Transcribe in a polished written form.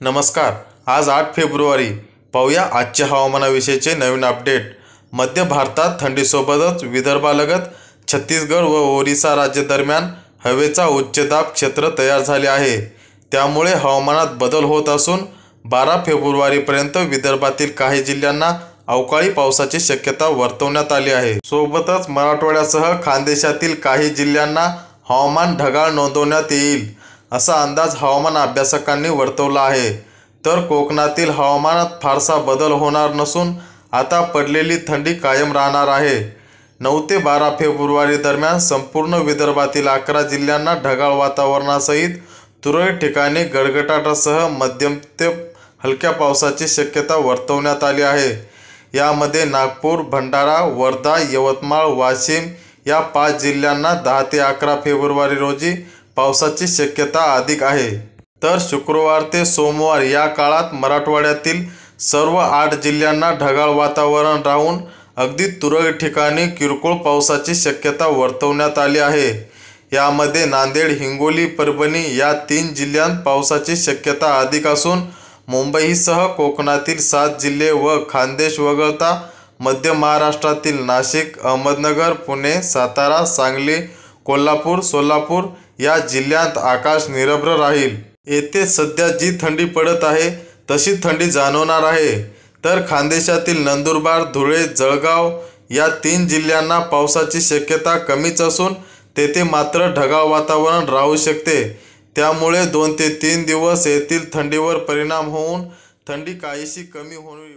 नमस्कार। आज 8 फेब्रुवारी। पाहूया आजच्या हवामानाविषयीचे नवीन अपडेट। मध्य भारतात थंडीसोबतच विदर्भालगत छत्तीसगड व ओरिसा राज्य दरम्यान हवेचा उच्चदाब क्षेत्र तयार झाले आहे। त्यामुळे हवामानात बदल होत असून 12 फेब्रुवारीपर्यंत विदर्भातील काही जिल्ह्यांना अवकाळी पावसाची शक्यता वर्तवण्यात आली आहे। सोबतच मराठवाड्यासह खानदेशातील काही जिल्ह्यांना हवामान ढगाळ नोंदवण्यात येईल असा अंदाज हवामान अभ्यासकांनी वर्तवला आहे। तर कोकणातील हवामानात फारसा बदल होणार नसून आता पडलेली थंडी कायम राहणार आहे। 9 ते 12 फेब्रुवारी दरम्यान संपूर्ण विदर्भातील 11 जिल्ह्यांना ढगाळ वातावरणासहित तुरळक ठिकाणी गडगडाटासह मध्यम ते हलक्या पावसाची शक्यता वर्तवण्यात आली आहे। यामध्ये नागपूर, भंडारा, वर्धा, यवतमाळ, वाशिम या 5 जिल्ह्यांना 10 ते 11 फेब्रुवारी रोजी पावसाची शक्यता अधिक आहे। तर शुक्रवार ते सोमवार या काळात मराठवाड्यातील सर्व 8 जिल्ह्यांना ढगाळ वातावरण राहून अगदी तुरळक ठिकाणी किरकोळ पावसाची शक्यता वर्तवण्यात आली आहे। यामध्ये नांदेड, हिंगोली, परभणी या 3 जिल्ह्यांत पावसाची शक्यता अधिक असून मुंबईसह कोकणातील 7 जिल्हे व खानदेश वगळता मध्य महाराष्ट्रातील नाशिक, अहमदनगर, पुणे, सातारा, सांगली, कोल्हापूर, सोलापूर या जिल्ह्यांत आकाश निरभ्र राहील। येथे सध्या जी थंडी पडत आहे तशी थंडी जाणवणार आहे। तर खानदेशातील नंदुरबार, धुळे, जळगाव या 3 जिल्ह्यांना पावसाची शक्यता कमीच असून तेथे मात्र ढगाळ वातावरण राहू शकते। त्यामुळे 2 ते 3 दिवस येथील थंडीवर परिणाम होऊन थंडी काहीशी कमी होईल।